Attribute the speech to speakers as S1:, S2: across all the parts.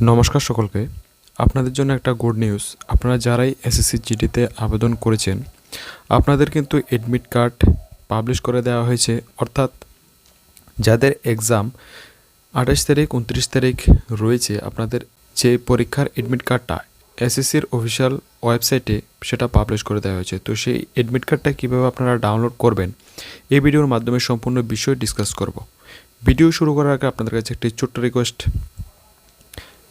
S1: নমস্কার সকলকে। আপনাদের জন্য একটা গুড নিউজ। আপনারা যারাই এসএসসি জিডিতে আবেদন করেছেন আপনাদের কিন্তু এডমিট কার্ড পাবলিশ করে দেওয়া হয়েছে। অর্থাৎ যাদের এক্সাম 28 তারিখ 29 তারিখ রয়েছে, আপনাদের যে পরীক্ষার এডমিট কার্ডটা এসএসসির অফিসিয়াল ওয়েবসাইটে সেটা পাবলিশ করে দেওয়া হয়েছে। তো সেই এডমিট কার্ডটা কীভাবে আপনারা ডাউনলোড করবেন এই ভিডিওর মাধ্যমে সম্পূর্ণ বিষয় ডিসকাস করব। ভিডিও শুরু করার আগে আপনাদের কাছে একটি ছোট্ট রিকোয়েস্ট,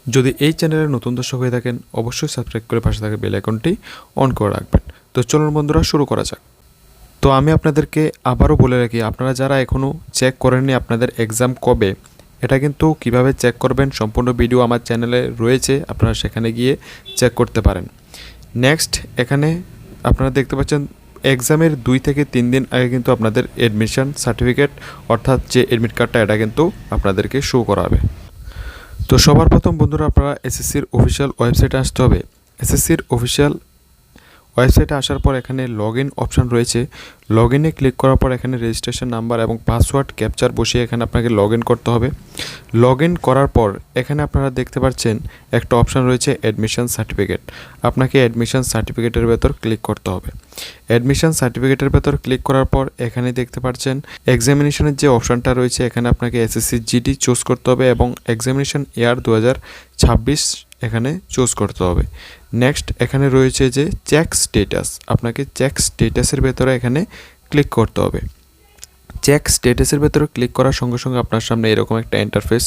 S1: যদি এই চ্যানেলে নতুন দর্শক হয়ে থাকেন অবশ্যই সাবস্ক্রাইব করে পাশে থাকা বেল আইকনটি অন করে রাখবেন। তো চলুন বন্ধুরা শুরু করা যাক। তো আমি আপনাদেরকে আবারও বলে রাখি, আপনারা যারা এখনও চেক করেননি আপনাদের এক্সাম কবে, এটা কিন্তু কিভাবে চেক করবেন সম্পূর্ণ ভিডিও আমার চ্যানেলে রয়েছে, আপনারা সেখানে গিয়ে চেক করতে পারেন। নেক্সট এখানে আপনারা দেখতে পাচ্ছেন এক্সামের 2 থেকে 3 দিন আগে কিন্তু আপনাদের অ্যাডমিশন সার্টিফিকেট অর্থাৎ যে অ্যাডমিট কার্ডটা এটা কিন্তু আপনাদেরকে শো করাবে। তো সবার প্রথম বন্ধুরা আপনারা এসএসসির অফিসিয়াল ওয়েবসাইটে আসতে হবে। এসএসসির অফিসিয়াল ওয়েবসাইটে আসার পর এখানে লগ ইন অপশান রয়েছে। লগ ইনে ক্লিক করার পর এখানে রেজিস্ট্রেশন নাম্বার এবং পাসওয়ার্ড ক্যাপচার বসিয়ে এখানে আপনাকে লগ ইন করতে হবে। লগ ইন করার পর এখানে আপনারা দেখতে পাচ্ছেন একটা অপশান রয়েছে অ্যাডমিশন সার্টিফিকেট। আপনাকে অ্যাডমিশন সার্টিফিকেটের ভেতর ক্লিক করতে হবে। অ্যাডমিশন সার্টিফিকেটের ভেতর ক্লিক করার পর এখানে দেখতে পাচ্ছেন এক্সামিনেশনের যে অপশানটা রয়েছে, এখানে আপনাকে এসএসসি জিডি চুজ করতে হবে এবং এক্সামিনেশন ইয়ার 2026 এখানে চুজ করতে হবে। নেক্সট এখানে রয়েছে যে চেক স্টেটাস, আপনাকে চেক স্টেটাসের ভেতরে এখানে ক্লিক করতে হবে। চেক স্টেটাসের ভেতরে ক্লিক করার সঙ্গে সঙ্গে আপনার সামনে এরকম একটা ইন্টারফেস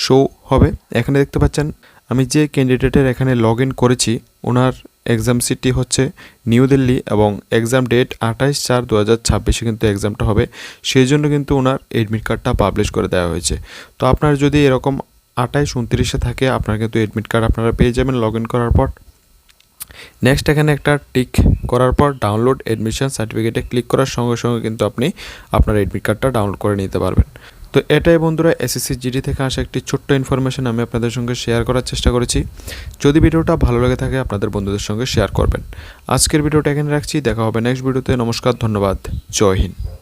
S1: শো হবে। এখানে দেখতে পাচ্ছেন আমি যে ক্যান্ডিডেটের এখানে লগ ইন করেছি ওনার এক্সাম সিটটি হচ্ছে নিউ দিল্লি এবং এক্সাম ডেট 28/4/2026 কিন্তু এক্সামটা হবে, সেই জন্য কিন্তু ওনার এডমিট কার্ডটা পাবলিশ করে দেওয়া হয়েছে। তো আপনার যদি এরকম 28-29-এ থাকে আপনার কিন্তু এডমিট কার্ড আপনারা পেয়ে যাবেন লগ ইন করার পর। নেক্সট এখানে একটা টিক করার পর ডাউনলোড অ্যাডমিশন সার্টিফিকেটে ক্লিক করার সঙ্গে সঙ্গে কিন্তু আপনি আপনার এডমিট কার্ডটা ডাউনলোড করে নিতে পারবেন। তো এটাই বন্ধুরা এসএসসি জিডি থেকে আসা একটি ছোট্ট ইনফরমেশন আমি আপনাদের সঙ্গে শেয়ার করার চেষ্টা করেছি। যদি ভিডিওটা ভালো লেগে থাকে আপনাদের বন্ধুদের সঙ্গে শেয়ার করবেন। আজকের ভিডিওটা এখানে রাখছি, দেখা হবে নেক্সট ভিডিওতে। নমস্কার, ধন্যবাদ, জয় হিন্দ।